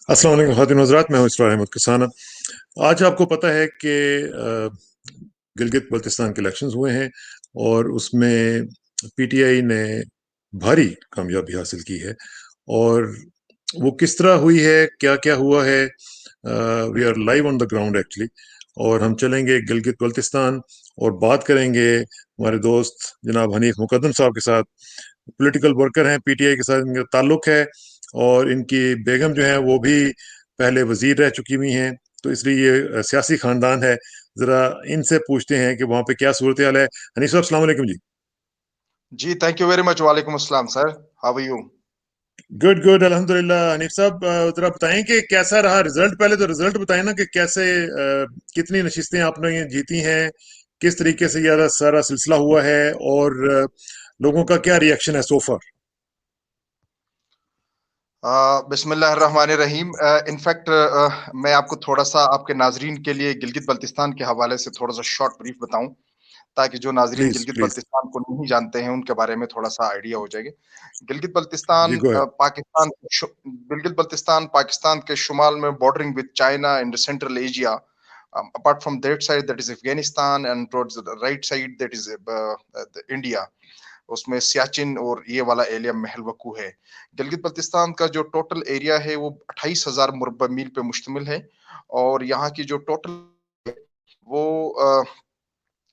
अस्सलाम वालेकुम ख़ातिन हज़रात, मैं हूँ इसरार अहमद किसाना। आज आपको पता है कि गिलगित बल्तिस्तान के इलेक्शंस हुए हैं और उसमें पीटीआई ने भारी कामयाबी हासिल की है। और वो किस तरह हुई है, क्या-क्या हुआ है, we are live on the ground actually. और हम चलेंगे गिलगित बल्तिस्तान और बात करेंगे हमारे दोस्त जनाब हनीफ मुकद्दम साहब के साथ। पॉलिटिकल वर्कर हैं, पीटीआई के साथ इनका ताल्लुक है और इनकी बेगम जो है वो भी पहले वजीर रह चुकी हुई हैं, तो इसलिए ये सियासी खानदान है। जरा इनसे पूछते हैं कि वहाँ पे क्या सूरत हाल है। हनीफ साहब अस्सलाम वालेकुम जी। जी, थैंक यू वेरी मच। वालेकुम अस्सलाम sir, how are you? Good good अल्हम्दुलिल्लाह। हनीफ साहब जरा बताएं कि कैसा रहा रिजल्ट। पहले तो रिजल्ट बताएं ना कि कैसे कितनी नशिस्तें आपने ये जीती हैं, किस तरीके से ये सारा सिलसिला हुआ है और लोगों का क्या रिएक्शन है सो फार। बिस्मिल्लाहिर्रहमानिर्रहीम। इनफैक्ट मैं आपको थोड़ा-सा आपके नाज़रीन के लिए गिलगित-बल्तिस्तान के हवाले से थोड़ा-सा शॉर्ट ब्रीफ बताऊँ, ताकि जो नाज़रीन प्लीज प्लीज। गिलगित-बल्तिस्तान को नहीं जानते हैं, उनके बारे में थोड़ा-सा आइडिया हो जाएगा। जी गिलगित-बल्तिस्तान गो अहेड। पाकिस्तान के शुमाल में bordering with China and central Asia. Apart from that side that is Afghanistan and towards the right side that is the India. उसमें सियाचिन और ये वाला एरिया महल वकू है। गिलगित बल्तिस्तान का जो टोटल एरिया है वो 28,000 मुरब्बा मील पे मुश्तमिल है और यहाँ की जो टोटल वो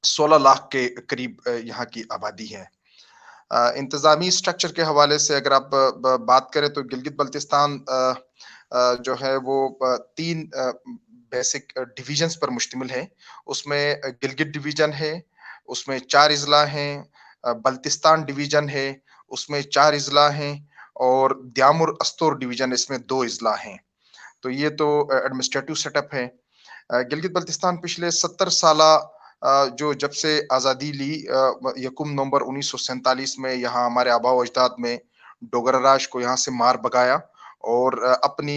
16 लाख के करीब यहाँ की आबादी है। इंतज़ामी स्ट्रक्चर के हवाले से अगर आप बात करें तो गिलगित बल्तिस्तान जो है वो 3 बेसिक डिवीजन्स पर मुश्तमिल है। उसमें गिलगित डिवीजन है, उसमें 4 अज़ला हैं, बल्तिस्तान डिवीजन है, उसमें 4 अज़ला हैं और द्यामुर अस्तोर डिवीजन इसमें 2 अज़ला हैं। तो ये तो एडमिनिस्ट्रेटिव सेटअप है। गिलगित बल्तिस्तान पिछले 70 साला जो जब से आज़ादी ली यकम नवंबर 1947 में यहाँ हमारे आबा व अजदाद में डोगरा राज को यहाँ से मार भगाया और अपने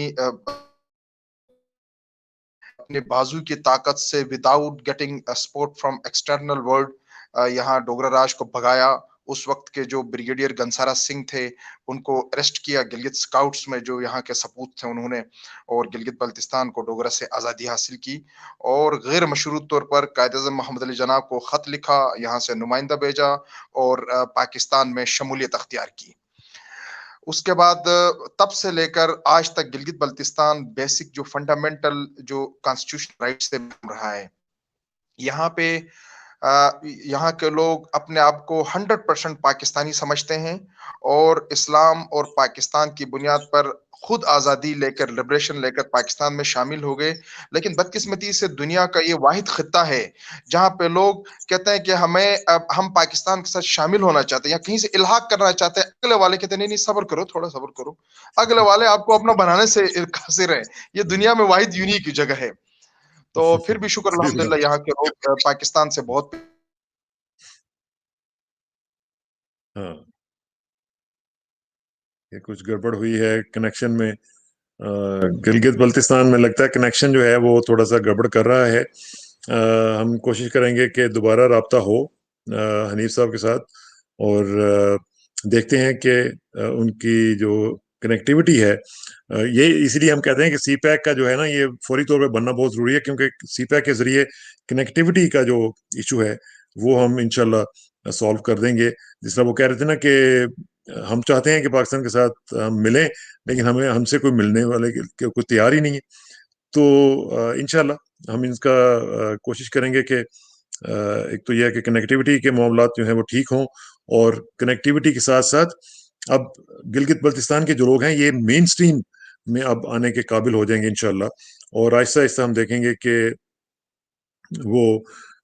बाजू की ताकत से without getting support from external world यहाँ डोगरा राज को भगाया। उस वक्त के जो ब्रिगेडियर गंसारा सिंह थे उनको अरेस्ट किया गिलगित स्काउट्स में जो यहाँ के सपूत थे उन्होंने, और गिलगित बल्तिस्तान को डोगरा से आज़ादी हासिल की और गैर मशरूत तौर पर कायद-ए-आज़म मोहम्मद अली जनाब को खत लिखा, यहाँ से नुमाइंदा भेजा और पाकिस्तान में शमूलियत अख्तियार की। उसके बाद तब से लेकर आज तक गिलगित बल्तिस्तान बेसिक जो फंडामेंटल जो कॉन्स्टिट्यूशन राइट से रहा है। यहाँ पे यहाँ के लोग अपने आप को 100% पाकिस्तानी समझते हैं और इस्लाम और पाकिस्तान की बुनियाद पर खुद आज़ादी लेकर लिबरेशन लेकर पाकिस्तान में शामिल हो गए। लेकिन बदकिस्मती से दुनिया का ये वाहिद खित्ता है जहाँ पे लोग कहते हैं कि हम पाकिस्तान के साथ शामिल होना चाहते हैं या कहीं से इल्हाक करना चाहते हैं। अगले वाले कहते हैं नहीं नहीं सब्र करो, थोड़ा सब्र करो। अगले वाले आपको अपना बनाने से कासिर है। ये दुनिया में वाहिद यूनिक जगह है। तो फिर भी शुक्र सही अल्हम्दुलिल्लाह बात यहाँ के लोग पाकिस्तान से बहुत है। हाँ, ये कुछ गड़बड़ हुई है कनेक्शन में। गिलगित बल्तिस्तान में लगता है कनेक्शन जो है वो थोड़ा सा गड़बड़ कर रहा है। हम कोशिश करेंगे कि दोबारा राब्ता हो हनीफ साहब के साथ और देखते हैं कि उनकी जो कनेक्टिविटी है, ये इसलिए हम कहते हैं कि सी पैक का जो है ना ये फौरी तौर पे बनना बहुत ज़रूरी है, क्योंकि सी पैक के ज़रिए कनेक्टिविटी का जो इशू है वो हम इंशाल्लाह सॉल्व कर देंगे। जिस तरह वो कह रहे थे ना कि हम चाहते हैं कि पाकिस्तान के साथ हम मिलें, लेकिन हमें हमसे कोई मिलने वाले कोई तैयार ही नहीं है। तो इंशाल्लाह हम इसका कोशिश करेंगे कि एक तो यह है कि कनेक्टिविटी के मामलात जो हैं वो ठीक हों, और कनेक्टिविटी के साथ साथ अब गिलगित बल्तिस्तान के जो लोग हैं ये मेन स्ट्रीम में अब आने के काबिल हो जाएंगे इंशाल्लाह। और आहिस्ता आहिस्ता हम देखेंगे कि वो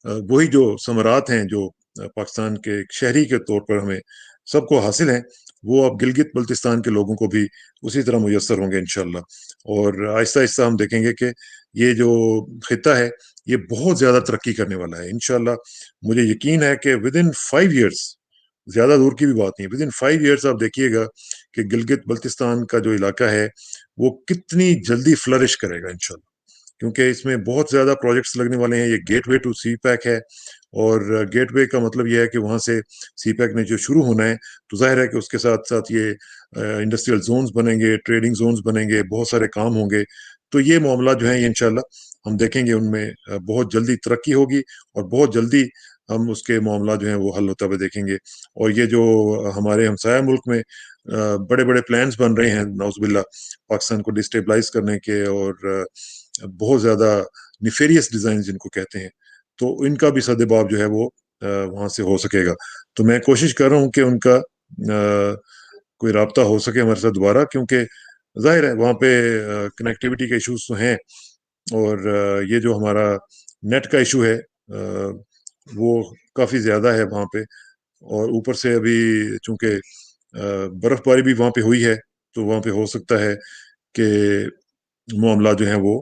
वही जो समरात हैं जो पाकिस्तान के एक शहरी के तौर पर हमें सबको हासिल हैं, वो अब गिलगित बल्तिस्तान के लोगों को भी उसी तरह मुयसर होंगे इंशाल्लाह। और आहिस्ता आहिस्ता हम देखेंगे कि ये जो खिता है ये बहुत ज़्यादा तरक्की करने वाला है इंशाल्लाह। मुझे यकीन है कि विद इन 5 ईयर्स, ज़्यादा दूर की भी बात नहीं, विद इन 5 ईयर्स आप देखिएगा कि गिलगित बल्तिस्तान का जो इलाका है वो कितनी जल्दी फ्लरिश करेगा इंशाल्लाह। کیونکہ اس میں بہت زیادہ پروجیکٹس لگنے والے ہیں. یہ gateway to CPEC ہے, اور گیٹ وے کا مطلب یہ ہے کہ وہاں سے سی پیک نے جو شروع ہونا ہے تو ظاہر ہے کہ اس کے ساتھ ساتھ یہ انڈسٹریل زونز بنیں گے, ٹریڈنگ زونز بنیں گے, بہت سارے کام ہوں گے. تو یہ معاملات جو ہیں یہ انشاءاللہ ہم دیکھیں گے, ان میں بہت جلدی ترقی ہوگی اور بہت جلدی ہم اس کے معاملات جو ہیں وہ حل ہوتا ہوئے دیکھیں گے. اور یہ جو ہمارے ہمسایہ ملک میں بڑے بڑے پلانز بن رہے ہیں نعوذ باللہ پاکستان کو ڈسٹیبلائز کرنے کے, اور بہت زیادہ نیفیریس ڈیزائن جن کو کہتے ہیں, تو ان کا بھی سدباب جو ہے وہ وہاں سے ہو سکے گا. تو میں کوشش کر رہا ہوں کہ ان کا کوئی رابطہ ہو سکے ہمارے ساتھ دوبارہ, کیونکہ ظاہر ہے وہاں پہ کنیکٹیوٹی کے ایشوز تو ہیں, اور یہ جو ہمارا نیٹ کا ایشو ہے وہ کافی زیادہ ہے وہاں پہ, اور اوپر سے ابھی چونکہ برف باری بھی وہاں پہ ہوئی ہے تو وہاں پہ ہو سکتا ہے کہ معاملات جو ہیں وہ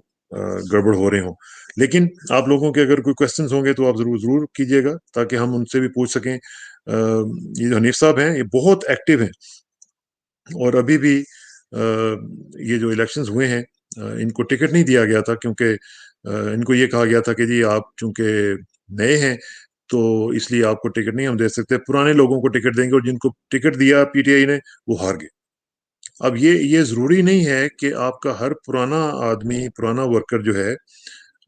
گڑبڑ ہو رہے ہوں. لیکن آپ لوگوں کے اگر کوئی کوشچنز ہوں گے تو آپ ضرور ضرور کیجیے گا تاکہ ہم ان سے بھی پوچھ سکیں. یہ جو حنیف صاحب ہیں یہ بہت ایکٹیو ہیں, اور ابھی بھی یہ جو الیکشنز ہوئے ہیں ان کو ٹکٹ نہیں دیا گیا تھا, کیونکہ ان کو یہ کہا گیا تھا کہ جی آپ چونکہ نئے ہیں تو اس لیے آپ کو ٹکٹ نہیں ہم دے سکتے, پرانے لوگوں کو ٹکٹ دیں گے, اور جن کو ٹکٹ دیا پی ٹی آئی نے وہ ہار گئے. اب یہ ضروری نہیں ہے کہ آپ کا ہر پرانا آدمی, پرانا ورکر جو ہے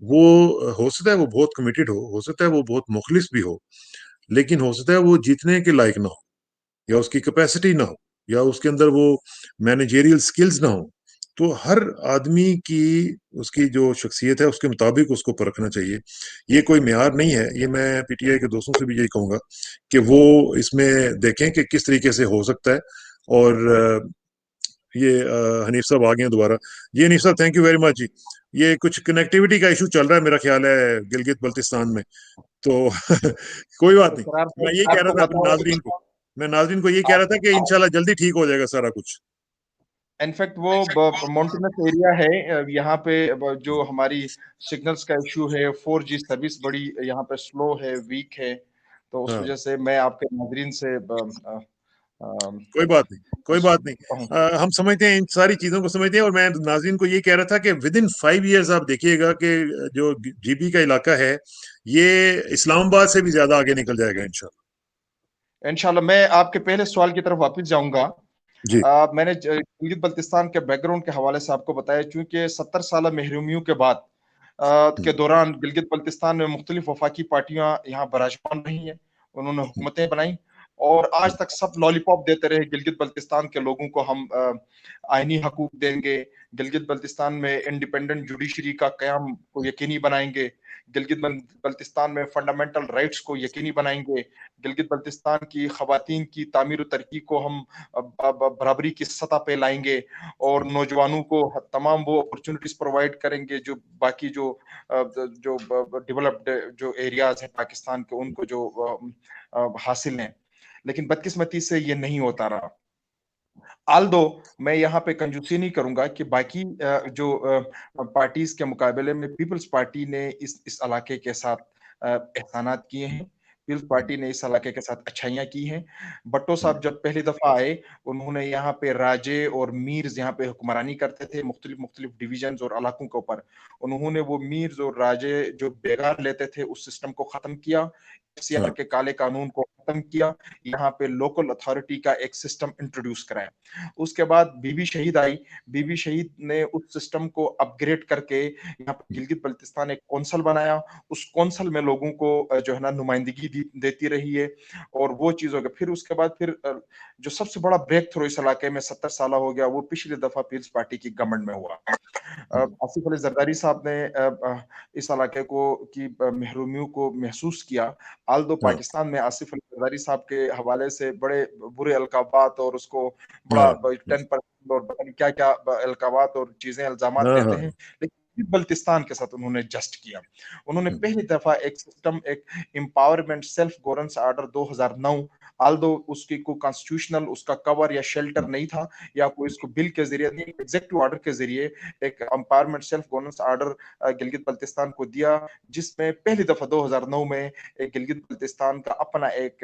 وہ ہو سکتا ہے وہ بہت کمیٹڈ ہو سکتا ہے وہ بہت مخلص بھی ہو, لیکن ہو سکتا ہے وہ جیتنے کے لائق نہ ہو, یا اس کی کیپیسٹی نہ ہو, یا اس کے اندر وہ مینیجیریل سکلز نہ ہو. تو ہر آدمی کی اس کی جو شخصیت ہے اس کے مطابق اس کو پرکھنا چاہیے. یہ کوئی معیار نہیں ہے, یہ میں پی ٹی آئی کے دوستوں سے بھی یہی کہوں گا کہ وہ اس میں دیکھیں کہ کس طریقے سے ہو سکتا ہے. اور یہ حنیف صاحب آ گئے ہیں دوبارہ. یہ حنیف صاحب تھینک یو ویری مچ جی. یہ کچھ کنیکٹیوٹی کا ایشو چل رہا ہے میرا خیال ہے گلگت بلتستان میں, تو کوئی بات نہیں. میں یہی کہہ رہا تھا اپنے ناظرین کو, یہی کہہ رہا تھا کہ انشاءاللہ جلدی ٹھیک ہو جائے گا سارا کچھ. انفیکٹ وہ ماؤنٹینس ایریا ہے یہاں پہ, جو ہماری سگنلز کا ایشو ہے, 4G سروس بڑی یہاں پہ سلو ہے, ویک ہے, تو اس ہاں وجہ سے میں آپ کے ناظرین سے کوئی بات نہیں, کوئی بات نہیں. ہم سمجھتے ہیں ان ساری چیزوں کو سمجھتے ہیں, اور میں ناظرین کو یہ کہہ رہا تھا کہ ود ان 5 ایئرز آپ دیکھیے گا کہ جو جی بی کا علاقہ ہے یہ اسلام آباد سے بھی زیادہ آگے نکل جائے گا انشاءاللہ. انشاءاللہ. میں آپ کے پہلے سوال کی طرف واپس جاؤں گا. جی میں نے گلگت بلتستان کے بیک گراؤنڈ کے حوالے سے آپ کو بتایا, چونکہ 70 سالہ محرومیوں کے بعد کے دوران گلگت بلتستان میں مختلف وفاقی پارٹیاں یہاں براجمان رہی ہیں, انہوں نے حکومتیں بنائیں, اور آج تک سب لالی پاپ دیتے رہے گلگت بلتستان کے لوگوں کو, ہم آئینی حقوق دیں گے, گلگت بلتستان میں انڈیپینڈنٹ جوڈیشری کا قیام کو یقینی بنائیں گے, گلگت بلتستان میں فنڈامنٹل رائٹس کو یقینی بنائیں گے, گلگت بلتستان کی خواتین کی تعمیر و ترقی کو ہم برابری کی سطح پہ لائیں گے, اور نوجوانوں کو تمام وہ اپرچونٹیز پرووائڈ کریں گے جو باقی جو ڈیولپڈ جو ایریاز ہیں پاکستان کے ان کو جو حاصل ہیں. لیکن بدقسمتی سے یہ نہیں ہوتا رہا. آلدو میں یہاں پہ کنجوسی نہیں کروں گا کہ باقی جو پارٹیز کے مقابلے میں پیپلز پارٹی نے اس علاقے کے ساتھ احسانات کیے ہیں, پیپلز پارٹی نے اس علاقے کے ساتھ اچھائیاں کی ہیں. بٹو صاحب جب پہلی دفعہ آئے انہوں نے یہاں پہ راجے اور میرز یہاں پہ حکمرانی کرتے تھے مختلف ڈویژنز اور علاقوں کے اوپر. انہوں نے وہ میرز اور راجے جو بیگار لیتے تھے اس سسٹم کو ختم کیا, FCR کے کالے قانون کو ختم کیا, یہاں پہ لوکل اتھارٹی کا ایک سسٹم انٹروڈیوس کرایا. اس کے بعد بی بی شہید آئی, بی بی شہید نے اس سسٹم کو اپ گریڈ کر کے یہاں پہ گلگت بلتستان ایک کونسل بنایا, اس کونسل میں لوگوں کو جو ہے نا نمائندگی دیتی رہی ہے, اور وہ چیز ہو گیا. پھر اس کے بعد پھر جو سب سے بڑا بریک تھرو اس علاقے میں 70 سالہ ہو گیا, وہ پچھلی دفعہ پیپلز پارٹی کی گورنمنٹ میں ہوا. آصف علی زرداری صاحب نے اس علاقے کو کی محرومیوں کو محسوس کیا. آلدو پاکستان میں آصف علی زرداری صاحب کے حوالے سے بڑے برے القابات اور اس کو بڑا 10% اور کیا کیا القابات اور چیزیں الزامات دیتے ہیں, لیکن بلتستان کے ساتھ انہوں نے جسٹ کیا. انہوں نے پہلی دفعہ ایک سسٹم, ایک امپاورمنٹ سیلف گورننس آرڈر 2009, آلدو اس کی کوئی کانسٹیٹیوشنل اس کا کور یا شیلٹر نہیں تھا, یا کوئی اس کو بل کے ذریعے نہیں, ایگزیکٹو آرڈر کے ذریعے ایک empowerment self governance order Gilgit Baltistan کو دیا, جس میں پہلی دفعہ 2009 میں گلگت بلتستان کا اپنا ایک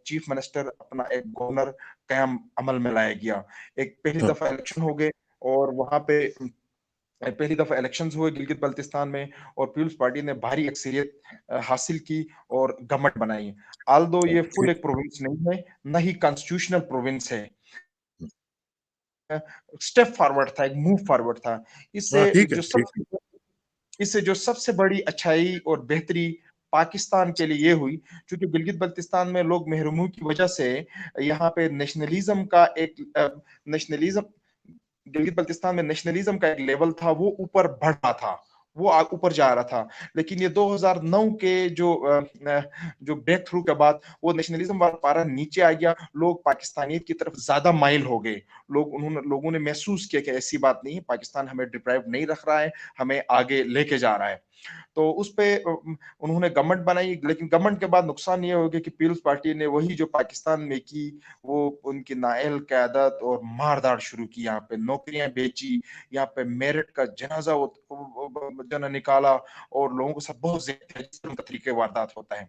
چیف منسٹر, اپنا ایک گورنر قیام عمل میں لایا گیا. ایک پہلی دفعہ الیکشن ہو گئے, اور وہاں پہ पहली दफा इलेक्शंस हुए गिलगित बल्तिस्तान में और पीपल्स पार्टी ने भारी अक्सरियत हासिल की और गवर्नमेंट बनाई। आल्दो ये फुल एक प्रोविंस नहीं है, न ही कॉन्स्टिट्यूशनल प्रोविंस है, स्टेप फॉरवर्ड था, एक मूव फॉरवर्ड था। हाँ, इससे ठीक है, जो ठीक। सबसे इससे जो सबसे बड़ी अच्छाई और बेहतरी पाकिस्तान के लिए ये हुई, क्योंकि गिलगित बल्तिस्तान में लोग महरूमों की वजह से यहाँ पे नेशनलिज्म का एक नेशनलिज्म गिलगित बल्तिस्तान में नेशनलिज्म का एक लेवल था, वो ऊपर बढ़ रहा था, वो ऊपर जा रहा था। लेकिन ये 2009 के जो ब्रेक थ्रू के बाद वो नेशनलिज्म वाला पारा नीचे आ गया, लोग पाकिस्तानियत की तरफ ज्यादा माइल हो गए। लोगों ने महसूस किया कि ऐसी बात नहीं है, पाकिस्तान हमें डिप्राइव नहीं रख रहा है, हमें आगे लेके जा रहा है। तो उस पे उन्होंने गवर्नमेंट बनाई, लेकिन गवर्नमेंट के बाद नुकसान ये हो गया कि पीपल्स पार्टी ने वही जो पाकिस्तान में की, वो उनकी नाअहल क़यादत और मारदार शुरू की, यहाँ पे नौकरियां बेची, यहाँ पे मेरिट का जनाजा जना निकाला और लोगों के साथ बहुत ज्यादा तरीके वारदात होता है।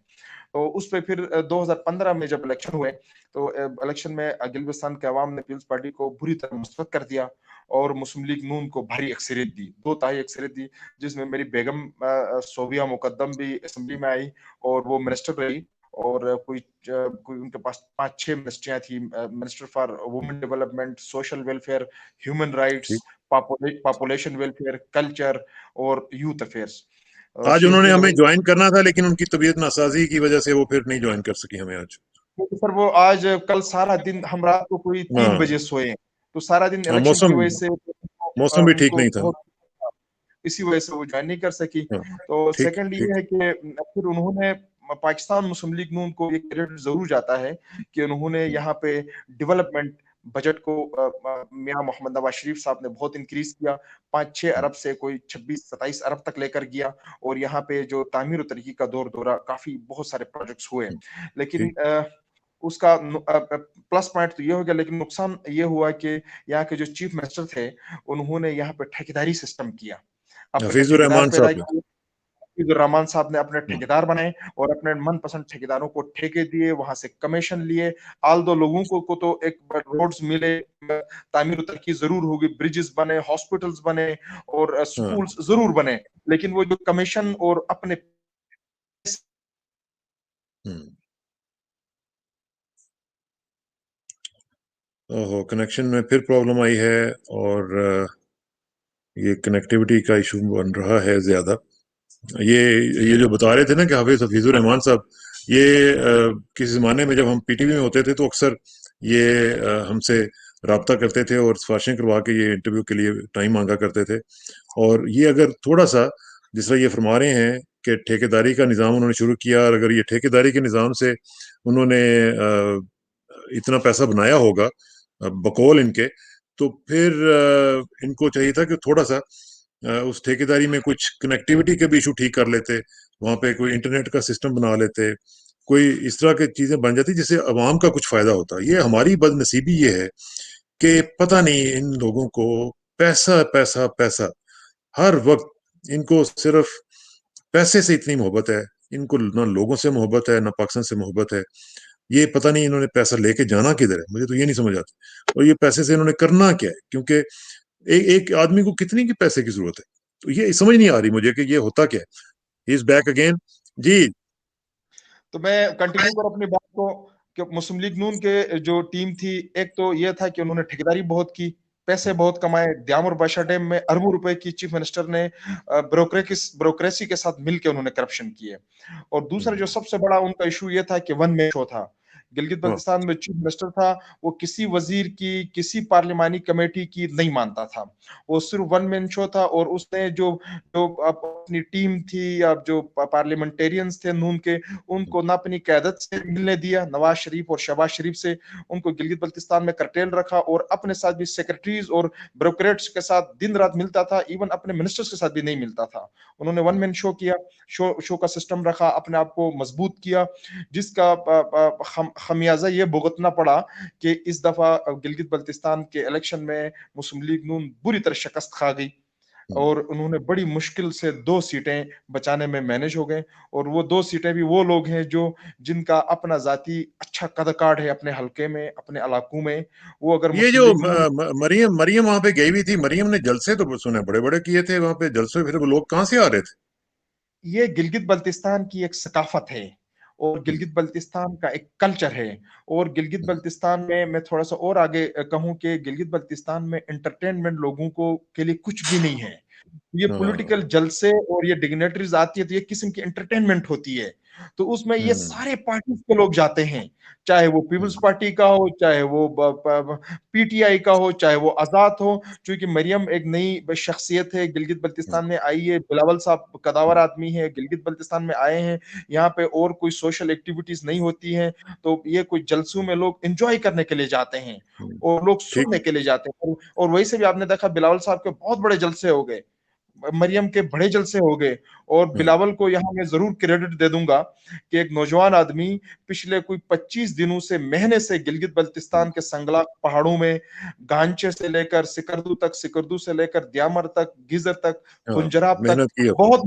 तो उस पे फिर 2015 में जब इलेक्शन हुए, तो इलेक्शन में गिलगिस्तान के अवाम ने पीपल्स पार्टी को बुरी तरह मुस्तरद कर दिया और मुस्लिम लीग नून को भारी अक्सरियत दी, 2 तिहाई अक्सरियत दी, जिसमें मेरी बेगम सोबिया मुकद्दम भी असेंबली में आई और वो मिनिस्टर रही। और कोई उनके पास 5-6 मिनिस्ट्रियां थी, minister for women development, social welfare, human rights, ठीक। पॉपुलेशन वेलफेयर, कल्चर और यूथ अफेयर्स। आज शी हैज उन्होंने बीन हमें ज्वाइन करना था, लेकिन उनकी तबीयत नासाजी की वजह से वो फिर नहीं ज्वाइन कर सकी हमें आज। सर, वो आज कल सारा दिन हम रात को कोई 3 बजे हाँ। सोए, तो सारा दिन हाँ, इलेक्शन की मौसम वजह से मौसम भी ठीक उनको नहीं था। बहुत, इसी वजह से वो ज्वाइन नहीं कर सकी। हाँ, तो ठीक, सेकंड ये ठीक। है कि फिर उन्होंने पाकिस्तान मुस्लिम लीग नून को ये क्रेडिट जरूर जाता है कि उन्होंने यहाँ पे डेवलपमेंट बजट को मियां मोहम्मद नवाज शरीफ साहब ने बहुत इंक्रीज किया, 5-6 अरब से कोई 26-27 अरब तक लेकर गया। और यहाँ पे जो तामीर और तरक्की का दौर दौरा, काफी बहुत सारे प्रोजेक्ट्स हुए। लेकिन ठीक। उसका प्लस पॉइंट तो ये हो गया, लेकिन नुकसान ये हुआ कि यहाँ के जो चीफ मिनिस्टर थे, उन्होंने यहाँ पे ठेकेदारी सिस्टम किया, अपने हफीजुर ठेकेदार रहमान पैदा साहब ने। किए। हफीजुर रहमान साहब ने अपने हाँ, ठेकेदार बनाए और अपने मनपसंद ठेकेदारों को ठेके दिए, वहां से कमीशन लिए। आल दो लोगों को तो एक रोड्स मिले, तामीर और तरक्की जरूर होगी, ब्रिजेस बने, हॉस्पिटल्स बने और हाँ। स्कूल्स जरूर बने, लेकिन वो जो कमीशन और अपने हम्म। ओहो, कनेक्शन में फिर प्रॉब्लम आई है, और ये कनेक्टिविटी का इशू बन रहा है ज्यादा। ये ये जो बता रहे थे ना कि हफीजुर रहमान साहब, ये किसी जमाने में जब हम पीटीवी में होते थे तो अक्सर ये हमसे राब्ता करते थे और सिफारिशें करवा के ये इंटरव्यू के लिए टाइम मांगा करते थे। और ये अगर थोड़ा सा, जिस तरह ये फरमा रहे हैं कि ठेकेदारी का निज़ाम उन्होंने शुरू किया, और अगर ये ठेकेदारी के निज़ाम से उन्होंने इतना पैसा बनाया होगा बकौल इनके, तो फिर इनको चाहिए था कि थोड़ा सा उस ठेकेदारी में कुछ कनेक्टिविटी के भी इशू ठीक कर लेते, वहां पे कोई इंटरनेट का सिस्टम बना लेते, कोई इस तरह की चीजें बन जाती जिससे अवाम का कुछ फायदा होता। ये हमारी बदनसीबी ये है कि पता नहीं इन लोगों को पैसा पैसा पैसा, हर वक्त इनको सिर्फ पैसे से इतनी मोहब्बत है। इनको ना लोगों से मोहब्बत है, ना पाकिस्तान से मोहब्बत है। ये पता नहीं इन्होंने पैसा लेके जाना किधर है, मुझे तो ये नहीं समझ आता। और ये पैसे से इन्होंने करना क्या है, क्योंकि एक आदमी को कितनी की पैसे की जरूरत है, तो ये समझ नहीं आ रही मुझे कि ये होता क्या है। Is back again. जी। तो मैं कंटिन्यू कर अपनी बात को कि मुस्लिम लीग नून के जो टीम थी, एक तो ये था कि उन्होंने ठेकेदारी बहुत की, पैसे बहुत कमाए, द्याम और बादशाह डैम में अरबों रुपए की चीफ मिनिस्टर ने ब्रोक्रेसी के साथ मिलकर उन्होंने करप्शन किए। और दूसरा जो सबसे बड़ा उनका इशू ये था कि वन मैन शो था। गिलगित हाँ। बल्तिस्तान में चीफ मिनिस्टर था, वो किसी वजीर की, किसी पार्लिमानी कमेटी की नहीं मानता था, वो सिर्फ वन मैन शो था। और उसने जो जो अपनी टीम थी या जो पार्लियामेंटेरियंस थे नून के, उनको ना अपनी क्यादत से मिलने दिया, नवाज शरीफ और शहबाज शरीफ से, उनको गिलगित बल्तिस्तान में करटेल रखा और अपने साथ भी सेक्रेटरीज और ब्रोकरेट्स के साथ दिन रात मिलता था, इवन अपने मिनिस्टर्स के साथ भी नहीं मिलता था। उन्होंने वन मैन शो किया, शो का सिस्टम रखा, अपने आप को मजबूत किया, जिसका खमियाजा ये भुगतना पड़ा कि इस दफा गिलगित बल्तिस्तान के इलेक्शन में मुस्लिम लीग नून बुरी तरह शिकस्त खा गई। اور انہوں نے بڑی مشکل سے 2 سیٹیں بچانے میں مینج ہو گئے، اور وہ 2 سیٹیں بھی وہ لوگ ہیں جو جن کا اپنا ذاتی اچھا قد کاٹ ہے اپنے حلقے میں، اپنے علاقوں میں. وہ اگر یہ جو مسلم لیگ نون، مریم وہاں پہ گئی ہوئی تھی، مریم نے جلسے تو سنے بڑے بڑے کیے تھے وہاں پہ جلسے، پھر وہ لوگ کہاں سے آ رہے تھے؟ یہ گلگت بلتستان کی ایک ثقافت ہے، اور گلگت بلتستان کا ایک کلچر ہے. اور گلگت بلتستان میں تھوڑا سا اور آگے کہوں کہ گلگت بلتستان میں انٹرٹینمنٹ لوگوں کو کے لیے کچھ بھی نہیں ہے. یہ ہاں، پولیٹیکل جلسے اور یہ ڈگنیٹریز آتی ہے تو یہ قسم کی انٹرٹینمنٹ ہوتی ہے. تو اس میں یہ سارے پارٹیز کے لوگ جاتے ہیں، چاہے وہ پیپلز پارٹی کا ہو، چاہے وہ پی ٹی آئی کا ہو، چاہے وہ آزاد ہو. چونکہ مریم ایک نئی شخصیت ہے، گلگت بلتستان میں آئی ہے. بلاول صاحب قداور آدمی ہے، گلگت بلتستان میں آئے ہیں، یہاں پہ اور کوئی سوشل ایکٹیویٹیز نہیں ہوتی ہیں، تو یہ کوئی جلسوں میں لوگ انجوائے کرنے کے لیے جاتے ہیں اور لوگ ٹھیک. سننے کے لیے جاتے ہیں. اور وہی سے بھی آپ نے دیکھا بلاول صاحب کے بہت بڑے جلسے ہو گئے، مریم کے بڑے جلسے ہو گئے. اور بلاول کو یہاں میں ضرور کریڈٹ دے دوں گا کہ ایک نوجوان آدمی پچھلے کوئی 25 دنوں سے، مہینے سے گلگت بلتستان کے سنگلا پہاڑوں میں گانچے سے لے کر سکردو تک، سکردو سے لے کر دیامر تک، گیزر تک، ہاں، کنجراب تک، محنت کی آپ بہت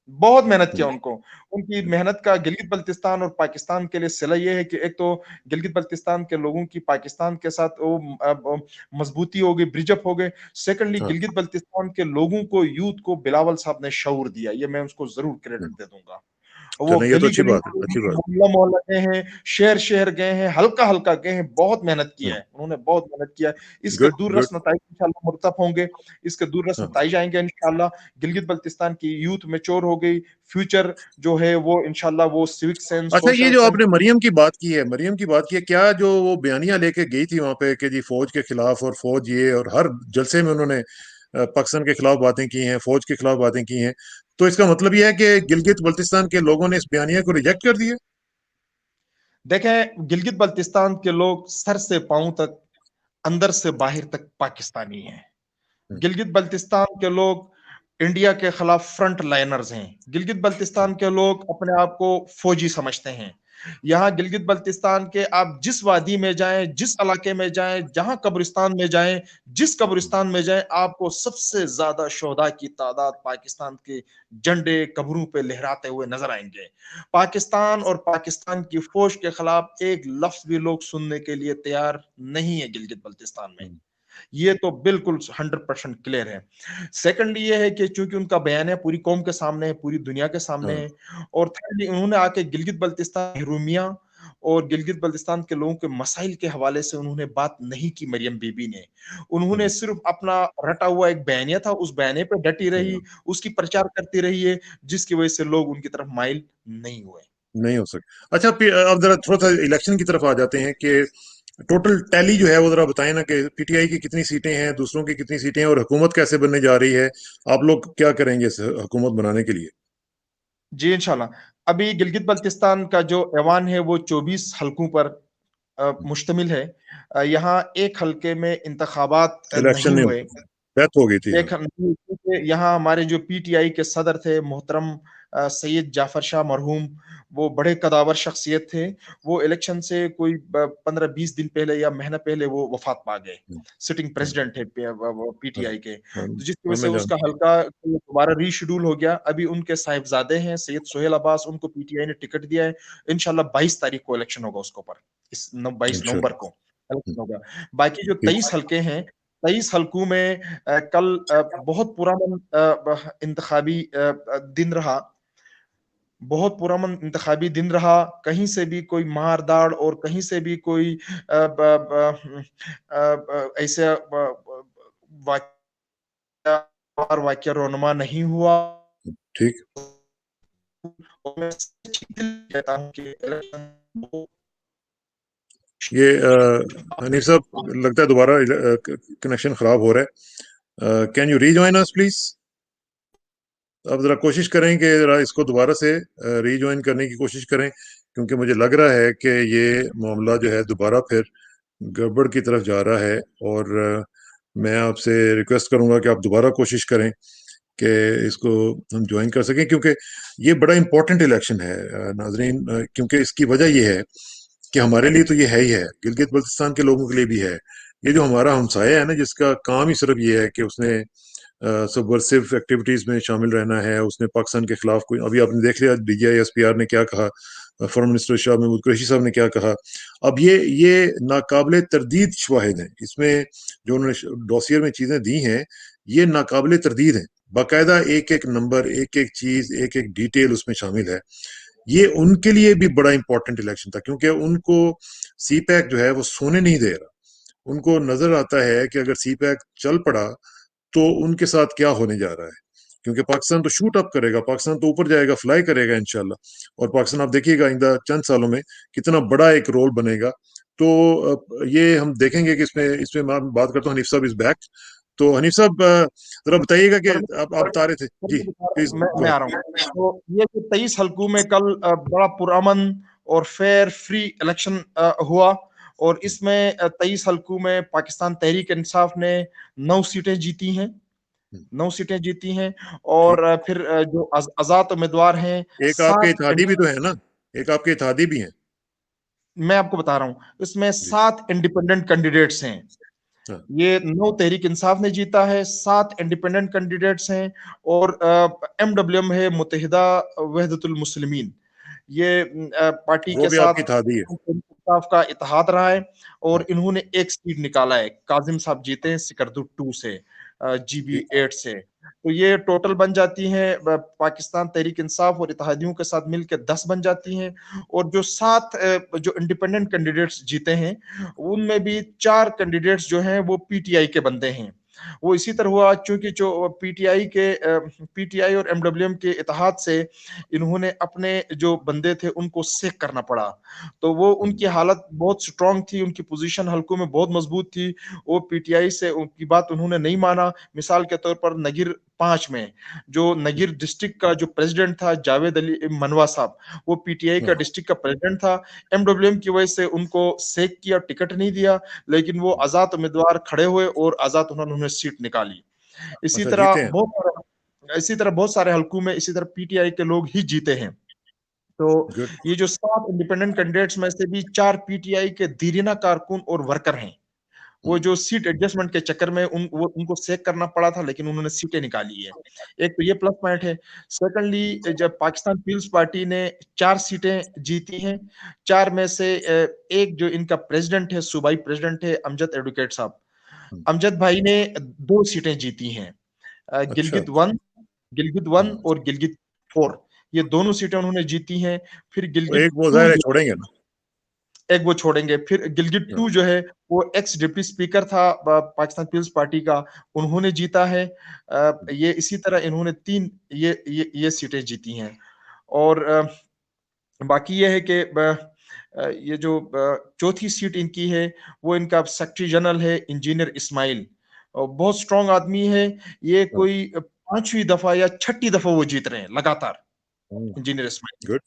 بہت محنت کیا نے. ان کو. ان کی محنت کا گلگت بلتستان اور پاکستان کے لیے صلہ یہ ہے کہ ایک تو گلگت بلتستان کے لوگوں کی پاکستان کے ساتھ وہ مضبوطی ہو گئی، برج اپ ہو گئے. سیکنڈلی ہاں، گلگت بلتستان کے لوگوں کو، یوتھ کو بلاول صاحب نے شعور دیا، یہ میں اس کو ضرور کریڈٹ دے دوں گا. وہ چلیں، یہ تو گلی اچھی گلی بات ہے، اچھی بات. محلہ محلہ گئے ہیں، شہر شہر گئے ہیں، ہلکا ہلکا گئے ہیں، بہت محنت کیا ہے انہوں نے، بہت محنت کیا ہے. اس کے گڈ دور گڈ. رس نتائج انشاءاللہ مرتب ہوں گے، اس کے دور رس ہاں، نتائج آئیں گے انشاءاللہ. گلگت بلتستان کی یوتھ میچور ہو گئی، فیوچر جو ہے وہ انشاءاللہ وہ سیوک سینس، اچھا، یہ سوشل جو آپ سینس. نے مریم کی بات کی ہے، مریم کی بات کی ہے، کیا جو وہ بیانیہ لے کے گئی تھی وہاں پہ کہ جی فوج کے خلاف، اور فوج یہ، اور ہر جلسے میں انہوں نے پاکستان کے خلاف باتیں کی ہیں، فوج کے خلاف باتیں کی ہیں، تو اس کا مطلب یہ ہے کہ گلگت بلتستان کے لوگوں نے اس بیانیہ کو ریجیکٹ کر دیا؟ دیکھیں، گلگت بلتستان کے لوگ سر سے پاؤں تک، اندر سے باہر تک پاکستانی ہیں. گلگت بلتستان کے لوگ انڈیا کے خلاف فرنٹ لائنرز ہیں. گلگت بلتستان کے لوگ اپنے آپ کو فوجی سمجھتے ہیں. یہاں گلگت بلتستان کے آپ جس وادی میں جائیں، جس علاقے میں جائیں، جہاں قبرستان میں جائیں، جس قبرستان میں جائیں، آپ کو سب سے زیادہ شہداء کی تعداد پاکستان کے جھنڈے قبروں پہ لہراتے ہوئے نظر آئیں گے. پاکستان اور پاکستان کی فوج کے خلاف ایک لفظ بھی لوگ سننے کے لیے تیار نہیں ہے گلگت بلتستان میں. یہ تو بالکل 100% کلیئر ہے. سیکنڈلی یہ ہے کہ چونکہ ان کا بیان ہے پوری قوم کے سامنے ہے، پوری دنیا کے سامنے ہاں، ہے. اور تھرڈلی انہوں نے آ کے گلگت بلتستان محرومیہ اور گلگت بلتستان کے لوگوں کے مسائل کے حوالے سے انہوں نے بات نہیں کی. مریم بی بی نے، انہوں نے صرف اپنا رٹا ہوا ایک بیانیہ تھا، اس بیانیے پہ ڈٹی رہی، اس کی پرچار کرتی رہی ہے، جس کی وجہ سے لوگ ان کی طرف مائل نہیں ہوئے. نہیں ہو سکے. اچھا، اب ذرا تھوڑا سا الیکشن کی طرف آ جاتے ہیں کہ ٹوٹل ٹیلی جو ہے وہ ذرا بتائیں نا کہ پی ٹی آئی کی کتنی سیٹیں ہیں، دوسروں کی کتنی سیٹیں ہیں، اور حکومت کیسے بننے جا رہی ہے؟ آپ لوگ کیا کریں گے اس حکومت بنانے کے لیے؟ جی انشاءاللہ. ابھی گلگت بلتستان کا جو ایوان ہے وہ 24 حلقوں پر مشتمل ہے. یہاں ایک حلقے میں انتخابات الیکشن نہیں نہیں ہوئے. ہوتا، ڈیتھ ہو گئی تھی. ہاں، ایک یہاں ہمارے جو پی ٹی آئی کے صدر تھے محترم سید جعفر شاہ مرحوم، وہ بڑے قداور شخصیت تھے. وہ الیکشن سے کوئی 15-20 دن پہلے یا مہینہ پہلے وہ وفات پا گئے. سٹنگ ہاں، پریزیڈنٹ تھے پی ٹی ہاں، آئی کے. ہاں، تو جس کی ہاں، وجہ سے میں اس کا جانتا حلقہ دوبارہ ری شیڈول ہو گیا. ابھی ان کے صاحبزادے ہیں سید سہیل عباس، ان کو پی ٹی آئی نے ٹکٹ دیا ہے. انشاءاللہ 22 تاریخ کو الیکشن ہوگا اس کے اوپر، اس 22 ہوں. نومبر کو الیکشن ہوگا. باقی جو ٹھیک. 23 حلقے ہیں، 23 حلقوں میں کل بہت پرامن انتخابی دن رہا، بہت پرامن انتخابی دن رہا. کہیں سے بھی کوئی مار داڑ اور کہیں سے بھی کوئی ایسا واقعہ رونما نہیں ہوا. ٹھیک. اور میں کہتا ہوں کہ یہ حنیف صاحب لگتا ہے دوبارہ کنیکشن خراب ہو رہا ہے. Can you rejoin us please? اب ذرا کوشش کریں کہ ذرا اس کو دوبارہ سے ری جوائن کرنے کی کوشش کریں، کیونکہ مجھے لگ رہا ہے کہ یہ معاملہ جو ہے دوبارہ پھر گڑبڑ کی طرف جا رہا ہے. اور میں آپ سے ریکویسٹ کروں گا کہ آپ دوبارہ کوشش کریں کہ اس کو ہم جوائن کر سکیں، کیونکہ یہ بڑا امپورٹنٹ الیکشن ہے ناظرین. کیونکہ اس کی وجہ یہ ہے کہ ہمارے لیے تو یہ ہے ہی ہے، گلگت بلتستان کے لوگوں کے لیے بھی ہے. یہ جو ہمارا ہمسایہ ہے نا، جس کا کام ہی صرف یہ ہے کہ اس نے सबवर्सिव एक्टिविटीज़ में शामिल रहना है, उसने पाकिस्तान के खिलाफ कोई, अभी आपने देख लिया DGI-SPR ने क्या कहा, फॉरेन मिनिस्टर शाह महमूद कुरैशी साहब ने क्या कहा। अब ये नाकाबिले तरदीद शवाहिद हैं, इसमें जो उन्होंने डॉसियर में चीज़ें दी हैं ये नाकाबिले तरदीद हैं, बाकायदा एक एक नंबर, एक एक चीज़, एक एक डिटेल उसमें शामिल है। ये उनके लिए भी बड़ा इंपॉर्टेंट इलेक्शन था, क्योंकि उनको CPAC जो है वो सोने नहीं दे रहा। उनको नजर आता है कि अगर CPAC चल पड़ा तो उनके साथ क्या होने जा रहा है, क्योंकि पाकिस्तान तो शूट अप करेगा, पाकिस्तान तो ऊपर जाएगा, फ्लाई करेगा इंशाल्लाह। और पाकिस्तान आप देखिएगा आइंदा चंद सालों में कितना बड़ा एक रोल बनेगा। तो ये हम देखेंगे कि इसमें इसमें मैं बात करता हूँ। हनीफ साहब इज बैक। तो हनीफ साहब जरा बताइएगा कि सर आप बता रहे थे जी, प्लीज मैं आ रहा हूँ। तो ये जो 23 हलकों में कल बड़ा पुरअमन और फेयर फ्री इलेक्शन हुआ, और इसमें 23 हलकों में पाकिस्तान तहरीक इंसाफ ने 9 सीटें जीती हैं, 9 सीटें जीती हैं। और फिर जो आजाद उम्मीदवार हैं एक आपके 7, इत्तेहादी भी तो है ना, एक आपके इत्तेहादी भी हैं। मैं आपको बता रहा हूँ, इसमें जी 7 इंडिपेंडेंट कैंडिडेट्स हैं। हाँ, ये 9 तहरीक इंसाफ ने जीता है, 7 इंडिपेंडेंट कैंडिडेट्स हैं, और MWM है, मुत्तहिदा वहदतुल मुस्लिमीन। ये पार्टी वो के भी साथ आपकी इत्तेहादी है। इंसाफ का इत्तेहाद रहा है, हाँ, और इन्होंने एक सीट निकाला है। काजिम साहब जीते हैं सिकरदू 2 से, ठीक। GB 8 से। तो ये टोटल बन जाती हैं पाकिस्तान तहरीक इंसाफ और इत्तेहादियों के साथ मिलकर 10 बन जाती हैं। और जो 7 जो इंडिपेंडेंट कैंडिडेट्स जीते हैं, उनमें भी 4 कैंडिडेट्स जो हैं वो PTI के बंदे हैं। वो इसी तरह हुआ, चूंकि जो PTI और MWM के इत्तेहाद से इन्होंने अपने जो बंदे थे उनको सेक करना पड़ा। तो वो उनकी हालत बहुत स्ट्रांग थी, उनकी पोजीशन हल्कों में बहुत मजबूत थी। वो PTI से उनकी बात उन्होंने नहीं माना। मिसाल के तौर पर नगीर 5 में जो नगीर डिस्ट्रिक्ट का जो प्रेसिडेंट था जावेद अली मनवा साहब, वो PTI का हाँ, डिस्ट्रिक्ट का प्रेसिडेंट था। MWM की वजह से उनको सेक किया, टिकट नहीं दिया, लेकिन वो आजाद उम्मीदवार खड़े हुए और आजाद उन्होंने सीट निकाली। अच्छा जीते हैं। इसी तरह बहुत सारे हलकों में इसी तरह PTI के लोग ही जीते हैं। तो गुड। ये जो 7 इंडिपेंडेंट कैंडिडेट्स में से भी 4 PTI के दीरिना कारकुन और वर्कर हैं। वो जो सीट एडजस्टमेंट के चक्कर में उनको सेक करना पड़ा था, लेकिन उन्होंने सीटें निकाली है। एक तो ये प्लस पॉइंट है। सेकंडली, जब पाकिस्तान पीपल्स पार्टी ने 4 सीटें जीती हैं, 4 में से एक जो इनका प्रेसिडेंट है, सूबाई प्रेसिडेंट है अमजद एडवोकेट साहब। अमजद भाई ने 2 सीटें जीती हैं, अच्छा, गिलगित वन और गिलगित 4। ये दोनों सीटें उन्होंने जीती हैं। फिर वो गिलगित एक वो 2 जाहिर है जो छोड़ेंगे ना। एक वो छोड़ेंगे। फिर गिलगित 2 जो है वो एक्स डिप्टी स्पीकर था पाकिस्तान पीपल्स पार्टी का, उन्होंने जीता है। ये इसी तरह इन्होंने 3 ये सीटें जीती हैं। और बाकी ये है कि ये जो चौथी सीट इनकी है, वो इनका सेक्रेटरी जनरल है इंजीनियर इस्माइल, और बहुत स्ट्रांग आदमी है। ये कोई 5वीं दफा या 6ठी दफा वो जीत रहे हैं लगातार, इंजीनियर इस्माइल गुड।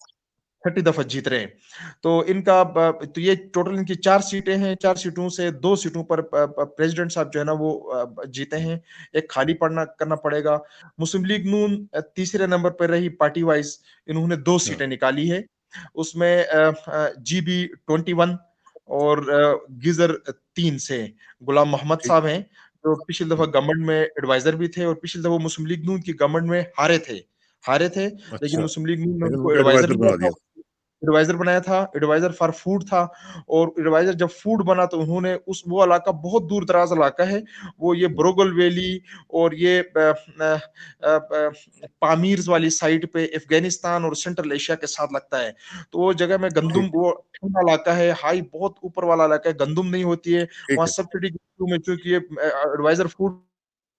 6ठी दफा जीत रहे हैं। तो इनका तो ये टोटल इनकी 4 सीटें हैं। 4 सीटों से 2 सीटों पर प्रेसिडेंट साहब जो है ना वो जीते हैं, एक खाली पड़ना करना पड़ेगा। मुस्लिम लीग नून तीसरे नंबर पर रही पार्टी वाइज, इन्होंने 2 हाँ, सीटें निकाली है। उसमें GB 21 और गिजर 3 से गुलाम मोहम्मद ठीक। साहब हैं, जो पिछली दफा गवर्नमेंट में एडवाइजर भी थे, और पिछली दफा मुस्लिम लीग नून की गवर्नमेंट में हारे थे, लेकिन अच्छा, मुस्लिम लीग नून ने लेकिन उनको उनको एडवाइजर एडवाइजर लिया बना था, दिया। एडवाइजर बनाया था, एडवाइजर फॉर फूड था। और एडवाइजर जब फूड बना तो उन्होंने वो इलाका बहुत दूर दराज इलाका है, वो ये ब्रोगल वैली और ये पामीर वाली साइड पे अफगानिस्तान और सेंट्रल एशिया के साथ लगता है। तो वो जगह में गंदुम, ठीक। वो ठंडा इलाका है, हाई बहुत ऊपर वाला इलाका है, गंदुम नहीं होती है ठीक वहाँ है। सब्सिडी के थ्रू में, चूंकि ये एडवाइजर फूड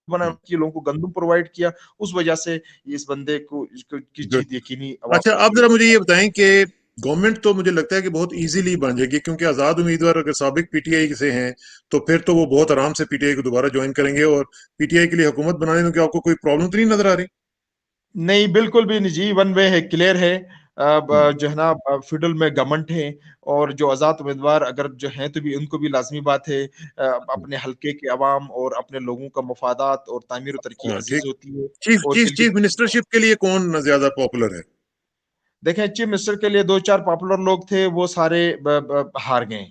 बना कि लोगों को गंदम प्रोवाइड किया, उस वजह से इस बंदे को की गुड। जीत यकीनी आवाज अच्छा, आप हुई जरा है। मुझे ये बताएं कि गवर्नमेंट तो मुझे लगता है कि बहुत इजीली बन जाएगी, क्योंकि आजाद उम्मीदवार अगर साबिक PTI से हैं तो फिर तो वो बहुत आराम से PTI को दोबारा ज्वाइन करेंगे, और PTI के लिए हुकूमत बनाने में क्या आपको कोई प्रॉब्लम तो नहीं नजर आ रही? नहीं, बिल्कुल भी नहीं जी, वन वे है, क्लियर है। हम्म, जो है ना फिडल में गवर्नमेंट है, और जो आजाद उम्मीदवार अगर जो हैं तो भी उनको भी लाजमी बात है अपने हल्के के अवाम और अपने लोगों का मफादात और तामीर और तरक्की हाँ अजीज ठीक। होती है। चीफ और चीफ गिलगित, चीफ मिनिस्टरशिप के लिए कौन ज्यादा पॉपुलर है? देखें चीफ मिनिस्टर के लिए 2-4 पॉपुलर लोग थे, वो सारे हार गए।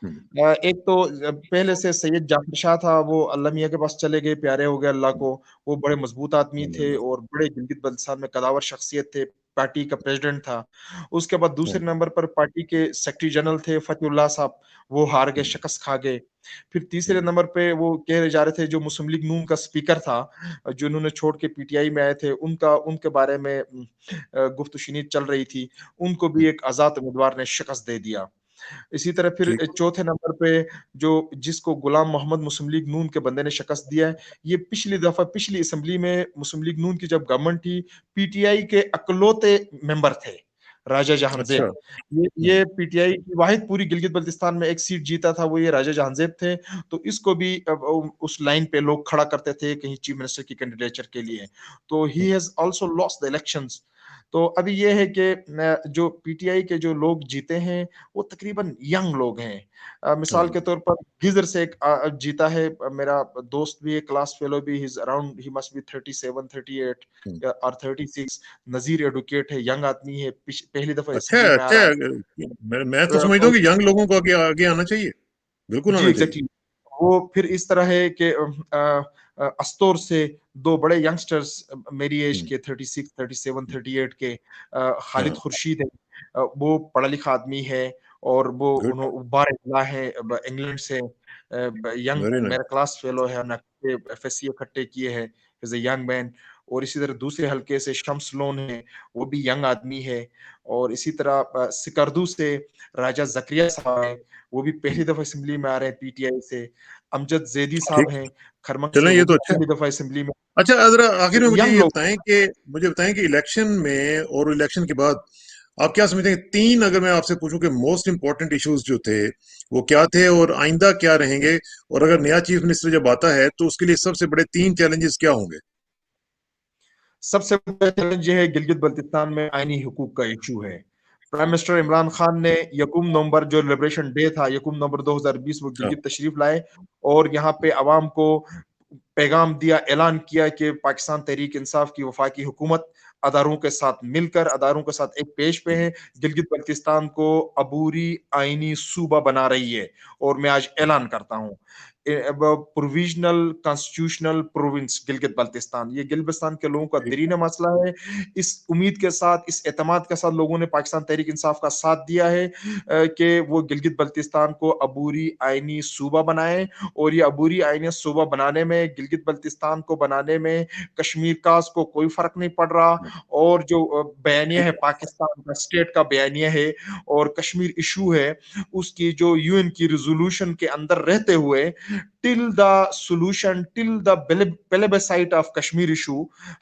एक तो पहले से सैयद जाफर शाह था, वो अल्लाह मियाँ के पास चले गए, प्यारे हो गए अल्लाह को। वो बड़े मजबूत आदमी थे और बड़े गिलगित बल्तिस्तान में कदावर शख्सियत थे, पार्टी का प्रेसिडेंट था। उसके बाद दूसरे नंबर पर पार्टी के सेक्रेटरी जनरल थे फतेहुल्लाह साहब, वो हार गए, शिकस्त खा गए। फिर तीसरे नंबर पे वो कहे जा रहे थे जो मुस्लिम लीग नून का स्पीकर था, जो इन्होंने छोड़ के पीटीआई में आए थे, उनके बारे में गुफ्तगू चल रही थी। उनको भी एक आज़ाद उम्मीदवार ने शिकस्त दे दिया। इसी तरह फिर ठीक। चौथे नंबर पे जो जिसको गुलाम मोहम्मद मुस्लिम लीग नून के बंदे ने शिकस्त दिया है, ये पिछली दफा पिछली असेंबली में मुस्लिम लीग नून की जब गवर्नमेंट थी, पीटीआई के अकलौते मेंबर थे राजा अच्छा। जहांजेब। ये पीटीआई की वाहिद पूरी गिलगित बल्तिस्तान में एक सीट जीता था, वो ये राजा जहांजेब थे। तो इसको भी उस लाइन पे लोग खड़ा करते थे कहीं चीफ मिनिस्टर की कैंडिडेचर के लिए। तो he has also lost the elections. तो अभी ये है कि जो पीटीआई के जो लोग जीते हैं वो तकरीबन यंग लोग हैं। मिसाल के तौर पर गिजर से एक जीता है मेरा दोस्त भी है, क्लास फेलो भी, he is around, he must be 37 38 और 36। नजीर एडवोकेट है, यंग आदमी है, पहली दफा अच्छा असेंबली में आ अच्छा। रहा है। मैं तो समझता हूँ कि यंग लोगों को आगे आगे आना चाहिए, बिल्कुल जी आना चाहिए। एग्जैक्टली। वो फिर इस तरह है कि अस्तोर से दो बड़े यंगस्टर्स मेरी एज के 36 37 38 के खालिद हाँ, खुर्शीद है। वो पढ़ा लिखा आदमी है और वो गुड, बारह है इंग्लैंड से। Young very nice. मेरा क्लास फेलो है, हमने एफएससी इकट्ठे किए हैं, इज अ यंग मैन। और इसी तरह दूसरे हलके से शम्स लोन है, वो भी यंग आदमी है। और इसी तरह सिकरदू से राजा जकरिया साहब है, वो भी पहली दफा असेंबली में आ रहे हैं पीटीआई से। अमजद जैदी साहब ठीक, हैं खरमंग से, चलें, वो ये तो भी अच्छा है। पहली दफा असेंबली में। अच्छा, जरा आखिर तो में मुझे यंग ये लोग। बताएं कि इलेक्शन में और इलेक्शन के बाद आप क्या समझते हैं, तीन अगर मैं आपसे पूछूं कि मोस्ट इंपॉर्टेंट इश्यूज जो थे वो क्या थे और आइंदा क्या रहेंगे, और अगर नया चीफ मिनिस्टर जब आता है तो उसके लिए सबसे बड़े तीन चैलेंजेस क्या होंगे? सबसे बड़ा चैलेंज ये है, गिलगित बल्तिस्तान में आईनी हुकूक का इशू है। प्राइम मिनिस्टर इमरान खान ने यकूम नवंबर जो लिबरेशन डे था, यकूम नवंबर 2020, वो हाँ, गिलगित तशरीफ लाए और यहाँ पे अवाम को पैगाम दिया, ऐलान किया कि पाकिस्तान तहरीक इंसाफ की वफाकी हुकूमत अदारों के साथ मिलकर, अदारों के साथ एक पेज पे है, गिलगित बल्तिस्तान को अबूरी आईनी सूबा बना रही है। और मैं आज ऐलान करता हूँ, provisional constitutional province Gilgit Baltistan, ये गिलगिस्तान के लोगों का ठीक, दरीना मसला है। इस उम्मीद के साथ, इस एतमाद के साथ लोगों ने पाकिस्तान तहरीक इंसाफ का साथ दिया है कि वो गिलगित बल्तिस्तान को अबूरी आईनी सूबा बनाए। और ये अबूरी आईनी सूबा बनाने में, गिलगित बल्तिस्तान को बनाने में कश्मीर काज को कोई फर्क नहीं पड़ रहा। और जो बयानिया ठीक है है। पाकिस्तान का, स्टेट का बयानिया है और कश्मीर इशू है, उसकी जो यूएन की रिजोल्यूशन के अंदर रहते हुए, till the solution, till the plebiscite of Kashmir issue,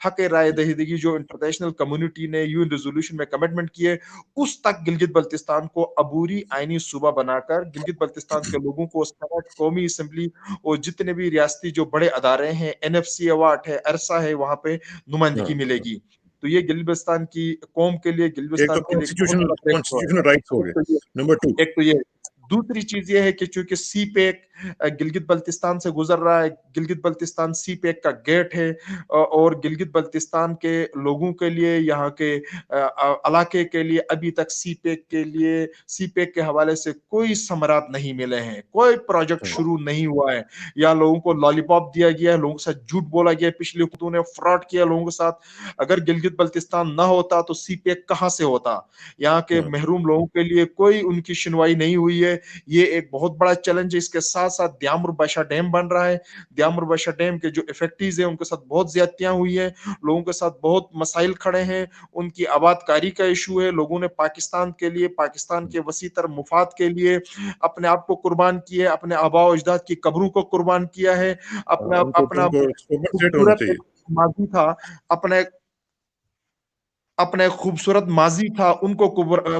हक राय दहिंदगी जो इंटरनेशनल कम्युनिटी ने यूएन रेजोल्यूशन में कमिटमेंट किए, उस तक गिलगित बल्तिस्तान को अबूरी आईनी सूबा बनाकर गिलगित बल्तिस्तान के लोगों को सेनेट, कौमी असेंबली और जितने भी रियासती जो बड़े अदारे हैं, एनएफसी अवार्ड है, अरसा है, वहां पे हाँ, नुमाइंदगी मिलेगी। तो ये गिलगिस्तान की कौम के लिए, एक तो गिलगिस्तान के लिए एक बहुत कॉन्स्टिट्यूशनल बड़ा ब्रेक कॉन्स्टिट्यूशनल राइट्स हो है। गए, नंबर टू। एक तो ये, दूसरी चीज ये है कि चूंकि सी पैक गिलगित बल्तिस्तान से गुजर रहा है, गिलगित बल्तिस्तान सी पैक का गेट है और गिलगित बल्तिस्तान के लोगों के लिए, यहाँ के इलाके के लिए अभी तक सी पैक के लिए, सी पैक के हवाले से कोई समरात नहीं मिले हैं, कोई प्रोजेक्ट हाँ, शुरू नहीं हुआ है। या लोगों को लॉलीपॉप दिया गया है, लोगों के साथ झूठ बोला गया है, पिछली हुकूमतों ने फ्रॉड किया लोगों के साथ। अगर गिलगित बल्तिस्तान ना होता तो सी पैक कहां से होता? यहाँ के हाँ, महरूम लोगों के लिए कोई उनकी सुनवाई नहीं हुई है। ये एक बहुत बड़ा चैलेंज है। इसके साथ साथ द्यामुर बाशा डैम बन रहा है, द्यामुर बाशा डैम के जो इफेक्टिव्स हैं उनके साथ बहुत ज्यादतियां हुई है, लोगों के साथ बहुत मसाइल खड़े हैं, उनकी आबादकारी का इशू है। लोगों ने पाकिस्तान के लिए, पाकिस्तान के वसी तर मुफाद के लिए अपने आप को कुर्बान किया है, अपने आबा अजदाद की कब्रों को कुर्बान किया है, अपना उनको अपना उनको कॉम्पनसेट होना खूबसूरत चाहिए। माजी था, अपने अपने खूबसूरत माजी था, उनको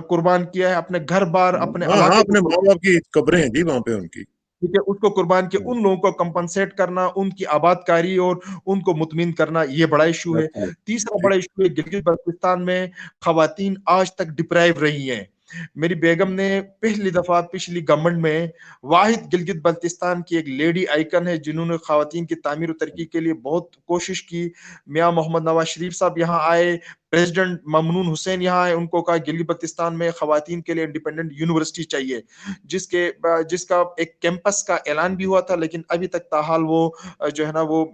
कुर्बान किया है, अपने घर बार, अपने हाँ हाँ, इलाके को अपने माँ बाप की कब्रें हैं जी वहां पे उनकी। ठीक है, उसको कुर्बान किया। उन लोगों को कंपनसेट करना, उनकी आबादकारी और उनको मुतमिन करना, ये बड़ा इशू है। Absolutely, तीसरा ठीक। बड़ा इशू है, गिलगित बल्तिस्तान में खवातीन आज तक डिप्राइव रही हैं। میری بیگم نے پہلی دفعہ پچھلی گورنمنٹ میں واحد گلگت بلتستان کی ایک لیڈی آئیکن ہے جنہوں نے خواتین کی تعمیر و ترقی کے لیے بہت کوشش کی. میاں محمد نواز شریف صاحب یہاں آئے, پریزیڈنٹ ممنون حسین یہاں آئے, ان کو کہا گلگت بلتستان میں خواتین کے لیے انڈیپینڈنٹ یونیورسٹی چاہیے, جس کا ایک کیمپس کا اعلان بھی ہوا تھا, لیکن ابھی تک تاحال وہ جو ہے نا وہ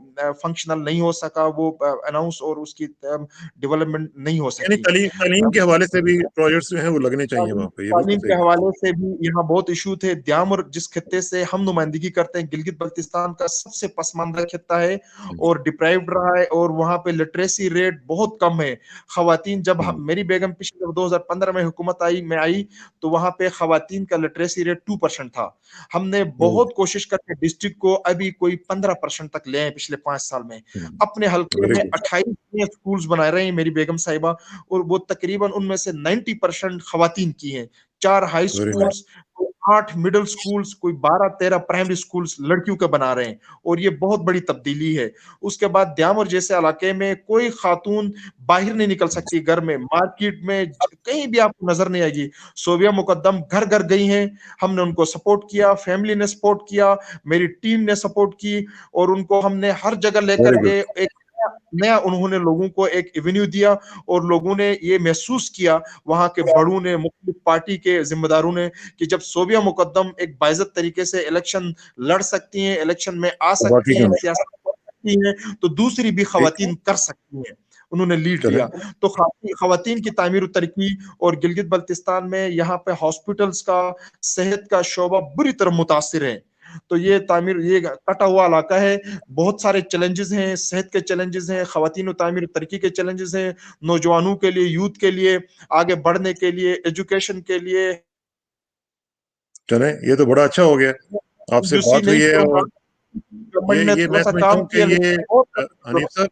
فنکشنل نہیں ہو سکا, وہ اناؤنس اور اس کی ڈیولپمنٹ نہیں ہو یعنی سکی. تعلیم کے حوالے سے بھی پروجیکٹس جو ہیں وہ لگنے چاہیے وہاں پہ, یہ بالکل تعلیم کے صحیح. حوالے سے بھی یہاں بہت ایشو تھے. دیامر جس خطے سے ہم نمائندگی کرتے ہیں, گلگت بلتستان کا سب سے پسماندہ خطہ ہے اور ڈپرائیوڈ رہا ہے, اور وہاں پہ لٹریسی ریٹ بہت کم ہے. خواتین جب میری بیگم پچھلے 2015 میں حکومت آئی تو وہاں پہ خواتین کا لٹریسی ریٹ 2% تھا. ہم نے بہت کوشش کر کے ڈسٹرکٹ کو ابھی کوئی 15% تک لے آئے پچھلے 5 سال میں. اپنے حلقے میں 28 اسکولز بنا رہے ہیں میری بیگم صاحبہ, اور وہ تقریباً ان میں سے 90% خواتین کی ہیں. 4 ہائی اسکولز, 8 مڈل اسکولز, کوئی 12-13 پرائمری اسکولز لڑکیوں کے بنا رہے ہیں, اور یہ بہت بڑی تبدیلی ہے. اس کے بعد دیامر جیسے علاقے میں کوئی خاتون باہر نہیں نکل سکتی, گھر میں, مارکیٹ میں, کہیں بھی آپ کو نظر نہیں آئے گی. صوبیہ مقدم گھر گھر گئی ہیں, ہم نے ان کو سپورٹ کیا, فیملی نے سپورٹ کیا, میری ٹیم نے سپورٹ کی, اور ان کو ہم نے ہر جگہ لے کر کے ایک نیا انہوں نے لوگوں کو ایک ایونیو دیا, اور لوگوں نے یہ محسوس کیا, وہاں کے بڑوں نے, مختلف پارٹی کے ذمہ داروں نے, کہ جب صوبیہ مقدم ایک باعزت طریقے سے الیکشن لڑ سکتی ہیں, الیکشن میں آ سکتی ہیں, سیاست کر سکتی ہیں, تو دوسری بھی خواتین کر سکتی ہیں. انہوں نے لیڈ لیا. تو خواتین کی تعمیر و ترقی, اور گلگت بلتستان میں یہاں پہ ہاسپٹلز کا, صحت کا شعبہ بری طرح متاثر ہے. تو یہ کٹا ہوا علاقہ ہے, بہت سارے چیلنجز ہیں, صحت کے چیلنجز ہیں, خواتین و تعمیر و ترقی کے چیلنجز ہیں, نوجوانوں کے لیے, یوتھ کے لیے آگے بڑھنے کے لیے, ایجوکیشن کے لیے. چلیں, یہ تو بڑا اچھا ہو گیا, آپ سے بات ہوئی ہے, اور یہ میں سمجھتا ہوں کہ یہ حنیف صاحب,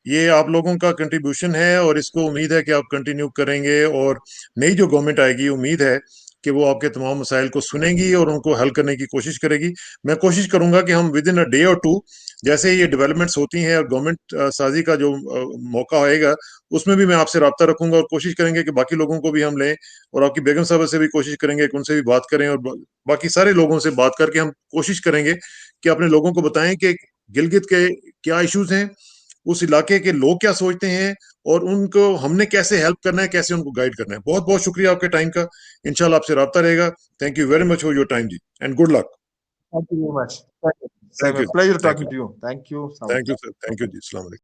یہ آپ لوگوں کا کنٹریبیوشن ہے, اور اس کو امید ہے کہ آپ کنٹینیو کریں گے, اور نئی جو گورنمنٹ آئے گی امید ہے کہ وہ آپ کے تمام مسائل کو سنیں گی اور ان کو حل کرنے کی کوشش کرے گی. میں کوشش کروں گا کہ ہم ود ان اے ڈے اور 2 جیسے یہ ڈیولپمنٹس ہوتی ہیں اور گورنمنٹ سازی کا جو موقع آئے گا اس میں بھی میں آپ سے رابطہ رکھوں گا, اور کوشش کریں گے کہ باقی لوگوں کو بھی ہم لیں, اور آپ کی بیگم صاحبہ سے بھی کوشش کریں گے کہ ان سے بھی بات کریں, اور باقی سارے لوگوں سے بات کر کے ہم کوشش کریں گے کہ اپنے لوگوں کو بتائیں کہ گلگت کے کیا ایشوز ہیں, اس علاقے کے لوگ کیا سوچتے ہیں, اور ان کو ہم نے کیسے ہیلپ کرنا ہے, کیسے ان کو گائیڈ کرنا ہے. بہت بہت شکریہ آپ کے ٹائم کا, انشاءاللہ آپ سے رابطہ رہے گا. Thank you very much for your time جی, and good luck. Thank you very much. Thank you. Pleasure Thank talking you. to you. Thank you. Thank you, sir. Thank you جی, السلام علیکم.